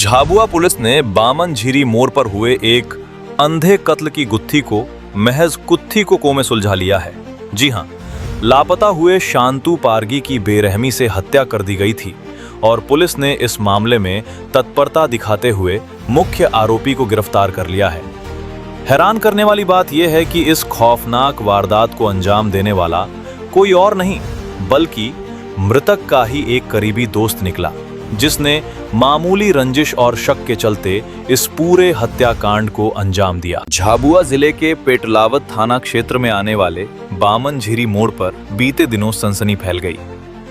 Jhabua police ने बामन झीरी मोड़ पर हुए एक अंधे कत्ल की गुत्थी को महज कुत्थी को में सुलझा लिया है। जी हां, लापता हुए शांतु पारगी की बेरहमी से हत्या कर दी गई थी और पुलिस ने इस मामले में तत्परता दिखाते हुए मुख्य आरोपी को गिरफ्तार कर लिया है। हैरान करने वाली बात यह है कि इस खौफनाक वारदात को अंजाम देने वाला कोई और नहीं बल्कि मृतक का ही एक करीबी दोस्त निकला, जिसने मामूली रंजिश और शक के चलते इस पूरे हत्याकांड को अंजाम दिया। झाबुआ जिले के पेटलावत थाना क्षेत्र में आने वाले बामन झीरी मोड़ पर बीते दिनों सनसनी फैल गई,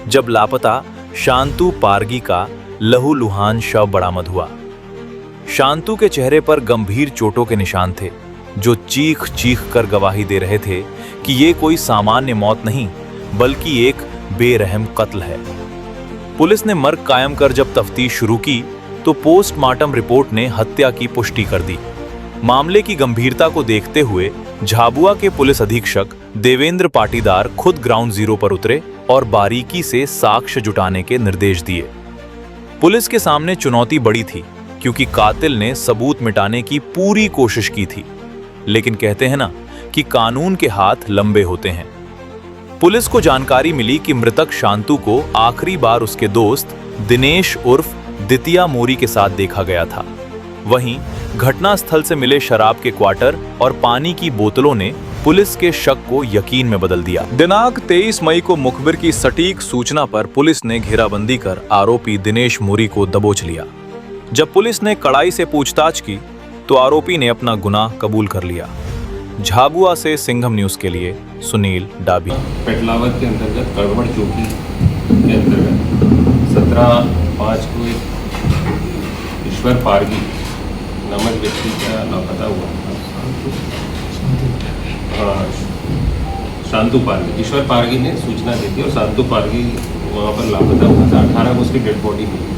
जब लापता शांतु पारगी का लहूलुहान शव बरामद हुआ। शांतु के चेहरे पर गंभीर चोटों के निशान थे, जो चीख चीख कर गवाही दे रहे थे कि ये कोई सामान्य मौत नहीं बल्कि एक बेरहम कत्ल है। पुलिस ने मर्ग कायम कर जब तफ्तीश शुरू की तो पोस्टमार्टम रिपोर्ट ने हत्या की पुष्टि कर दी। मामले की गंभीरता को देखते हुए झाबुआ के पुलिस अधीक्षक देवेंद्र पाटीदार खुद ग्राउंड जीरो पर उतरे और बारीकी से साक्ष्य जुटाने के निर्देश दिए। पुलिस के सामने चुनौती बड़ी थी क्योंकि कातिल ने सबूत मिटाने की पूरी कोशिश की थी, लेकिन कहते हैं ना कि कानून के हाथ लंबे होते हैं। पुलिस को जानकारी मिली कि मृतक शांतु को आखिरी बार उसके दोस्त दिनेश उर्फ दितिया मोरी के साथ देखा गया था। वहीं घटनास्थल से मिले शराब के क्वार्टर और पानी की बोतलों ने पुलिस के शक को यकीन में बदल दिया। दिनांक 23 मई को मुखबिर की सटीक सूचना पर पुलिस ने घेराबंदी कर आरोपी दिनेश मोरी को दबोच लिया। जब पुलिस ने कड़ाई से पूछताछ की तो आरोपी ने अपना गुनाह कबूल कर लिया। झाबुआ से सिंघम न्यूज के लिए सुनील डाबी। पेटलावत के अंतर्गत कड़वड़ चौकी के अंतर्गत 17/5 को एक ईश्वर पारगी नामक व्यक्ति का लापता हुआ था। शांतु पारगी, ईश्वर पारगी ने सूचना दी थी और शांतु पारगी वहाँ पर लापता हुआ था। 18 को उसकी डेड बॉडी मिली।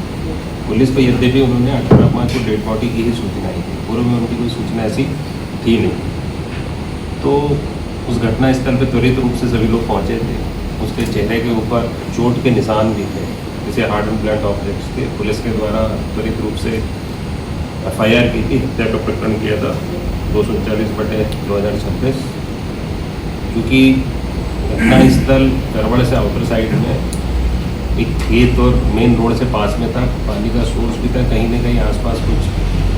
पुलिस को यद्यपि उन्होंने 18/5 को डेड बॉडी की ही सूचना दी थी, पूर्व में उनकी कोई सूचना ऐसी थी नहीं। तो उस घटना स्थल पर त्वरित रूप से सभी लोग पहुंचे थे। उसके चेहरे के ऊपर चोट के निशान भी थे, जिसे हार्ड एंड ब्लंट ऑब्जेक्ट्स थे। पुलिस के द्वारा त्वरित रूप से FIR की थी, हत्या का प्रकरण किया था 239/2026। क्योंकि घटनास्थल गड़बड़ से आउटर साइड में एक खेत और मेन रोड से पास में था, पानी का सोर्स भी था, कहीं ना कहीं आसपास कुछ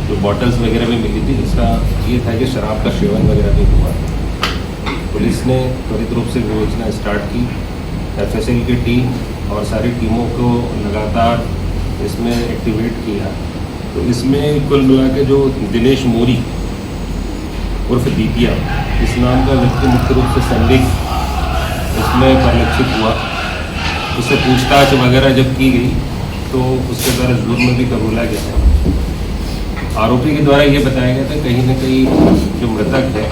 जो बॉटल्स वगैरह भी मिली थी, जिसका ये था कि शराब का सेवन वगैरह भी हुआ था। पुलिस ने त्वरित रूप से विवेचना स्टार्ट की। FSL की टीम और सारी टीमों को लगातार इसमें एक्टिवेट किया। तो इसमें कुल मिला के जो दिनेश मोरी उर्फ दीपिया इस नाम का व्यक्ति मुख्य रूप से संदिग्ध इसमें परिलक्षित हुआ। उससे पूछताछ वगैरह जब की गई तो उसके द्वारा जुर्म भी कबूला गया है। आरोपी के द्वारा ये बताया गया था कहीं न कहीं जो मृतक है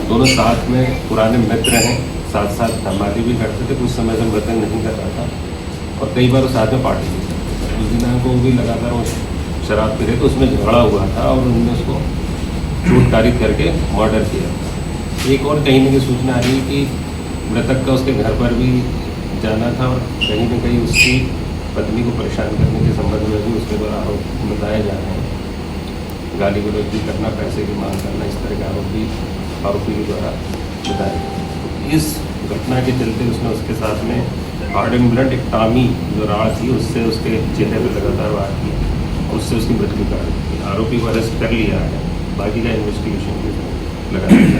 दोनों साथ में पुराने मित्र हैं, साथ साथ धमाली भी करते थे। कुछ समय से मृतक नहीं कर रहा था और कई बार वो साथ में पार्टी भी करते थे। उस दिनांक को भी लगातार वो शराब पी रहे तो उसमें झगड़ा हुआ था और उन्होंने उसको चोट कारित करके मर्डर किया। एक और कहीं न कहीं सूचना आ रही है कि मृतक का उसके घर पर भी जाना था और कहीं न कहीं उसकी पत्नी को परेशान करने के संबंध में भी उसके द्वारा आरोप बताए जा रहे हैं। गाली गलौज भी करना, पैसे की मांग करना, इस तरह के आरोपी के द्वारा बताया गया। इस घटना के चलते उसने उसके साथ में हार्ड एंड ब्लंट एक टामी जो राड़ थी उससे उसके चेहरे पर लगातार वार की और उससे उसकी मृत्यु कर दी। आरोपी को अरेस्ट कर लिया है, बाकी का इन्वेस्टिगेशन भी लगातार